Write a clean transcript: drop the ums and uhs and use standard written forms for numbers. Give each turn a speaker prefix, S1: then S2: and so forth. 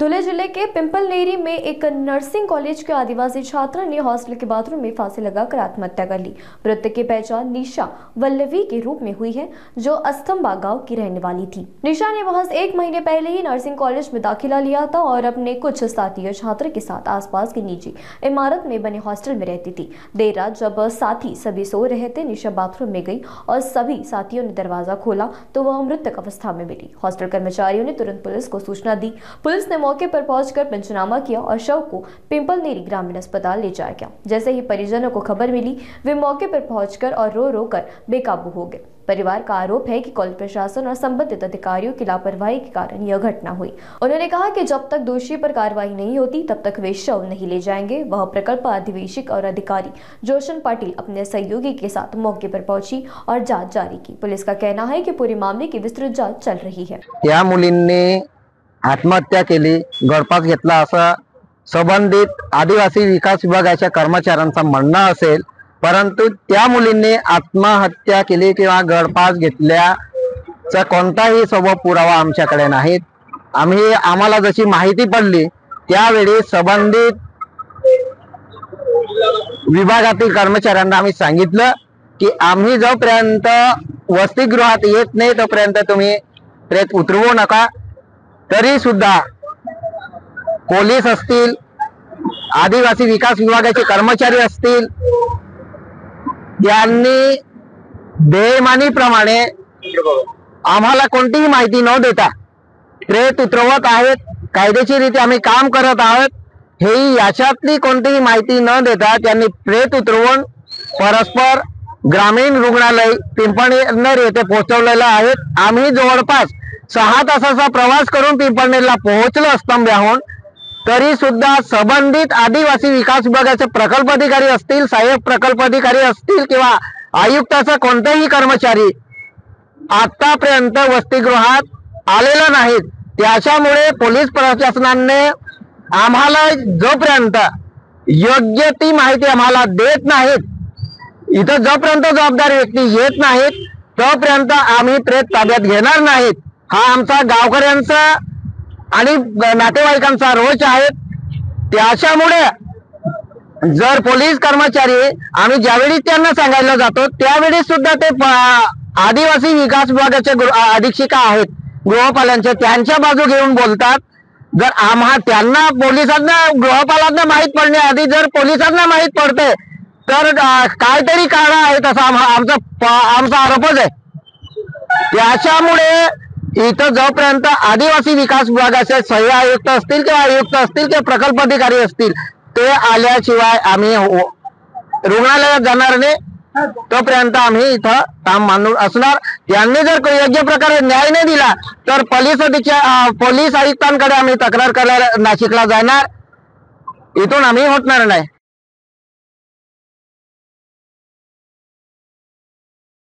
S1: धुले जिले के पिंपलनेरी में एक नर्सिंग कॉलेज के आदिवासी छात्र ने हॉस्टल के बाथरूम में फांसी लगाकर आत्महत्या कर ली। मृतक की पहचान निशा वल्लवी के रूप में हुई है, जो अस्तंबा गांव की रहने वाली थी। निशा ने महज 1 महीने पहले ही नर्सिंग कॉलेज में दाखिला लिया था और अपने कुछ साथी छात्र के साथ आसपास की निजी इमारत में बने हॉस्टल में रहती थी। देर रात जब साथी सभी सो रहे थे, निशा बाथरूम में गई और सभी साथियों ने दरवाजा खोला तो वह मृतक अवस्था में मिली। हॉस्टल कर्मचारियों ने तुरंत पुलिस को सूचना दी। पुलिस ने मौके पर पहुंचकर पंचनामा किया और शव को पिंपलनेरी ग्रामीण अस्पताल ले जाया गया। जैसे ही परिजनों को खबर मिली, वे मौके पर पहुंचकर और रो कर बेकाबू हो गए। परिवार का आरोप है कि कॉलेज प्रशासन और संबंधित अधिकारियों की लापरवाही के कारण यह घटना हुई। उन्होंने कहा कि जब तक दोषी पर कार्रवाई नहीं होती तब तक वे शव नहीं ले जाएंगे। वह प्रकल्प अधिवेशक और अधिकारी जोशन पाटिल अपने सहयोगी के साथ मौके पर पहुंची और जांच जारी की। पुलिस का कहना है कि पूरे मामले की विस्तृत जांच चल रही है।
S2: या मुलींनी आत्महत्या केली, गळफास घेतला असं संबंधित आदिवासी विकास विभागाच्या कर्मचाऱ्यांचं म्हणणं असेल, परंतु त्या मुलींनी आत्महत्या केली किंवा गळफास घेतल्याचा कोणताही सबब पुरावा आमच्याकडे नाही। आम्हाला जशी माहिती पडली त्यावेळी संबंधित विभागातील कर्मचाऱ्यांना आम्ही सांगितलं की आम्ही जोपर्यंत वसतिगृहात येत नाही तोपर्यंत तुम्ही प्रेत उतरवू नका। तरी सुद्धा पोलीस असतील, आदिवासी विकास विभागाचे कर्मचारी असतील, यांनी बेईमानीप्रमाणे आम्हाला कोणतीही माहिती न देता प्रेत उतरवत आहेत। कायदेशीररित्या आम्ही काम करत आहोत, हे याच्यातली कोणतीही माहिती न देता त्यांनी प्रेत उतरवून परस्पर ग्रामीण रुग्णालय पिंपळनेर येथे पोहोचवलेलं आहे। आम्ही जवळपास 6 तासाचा प्रवास करून पिंपळनेरला पोहोचलो अस्तंब्याहून, तरी सुद्धा संबंधित आदिवासी विकास विभागाचे प्रकल्प अधिकारी असतील, सहाय्यक प्रकल्प अधिकारी असतील किंवा आयुक्ताचा कोणताही कर्मचारी आतापर्यंत वसतिगृहात आलेला नाहीत। त्याच्यामुळे पोलीस प्रशासनाने आम्हाला जोपर्यंत योग्य ती माहिती आम्हाला देत नाहीत, इथं जोपर्यंत जबाबदार व्यक्ती येत नाहीत तोपर्यंत आम्ही प्रेत ताब्यात घेणार नाहीत। हा आमचा गावकऱ्यांचा आणि नातेवाईकांचा रोष आहे। त्याच्यामुळे जर पोलीस कर्मचारी आम्ही ज्यावेळी त्यांना सांगायला जातो त्यावेळी सुद्धा ते आदिवासी विकास विभागाचे अधीक्षिका आहेत गृहपालांचे, त्यांच्या बाजू घेऊन बोलतात। जर त्यांना पोलिसांना गृहपालांना माहित पडण्याआधी जर पोलिसांना माहित पडते तर काहीतरी कारण आहे तसा आमचा आरोपच आहे। त्याच्यामुळे इथं जोपर्यंत आदिवासी विकास विभागाचे सहाय्यक आयुक्त असतील किंवा आयुक्त असतील किंवा प्रकल्प अधिकारी असतील ते आल्याशिवाय आम्ही रुग्णालयात जाणार नाही, तोपर्यंत आम्ही इथं काम मानून असणार। त्यांनी जर योग्य प्रकारे न्याय नाही दिला तर पोलीस आयुक्तांकडे आम्ही तक्रार करायला नाशिकला जाणार। इथून आम्ही हटणार नाही।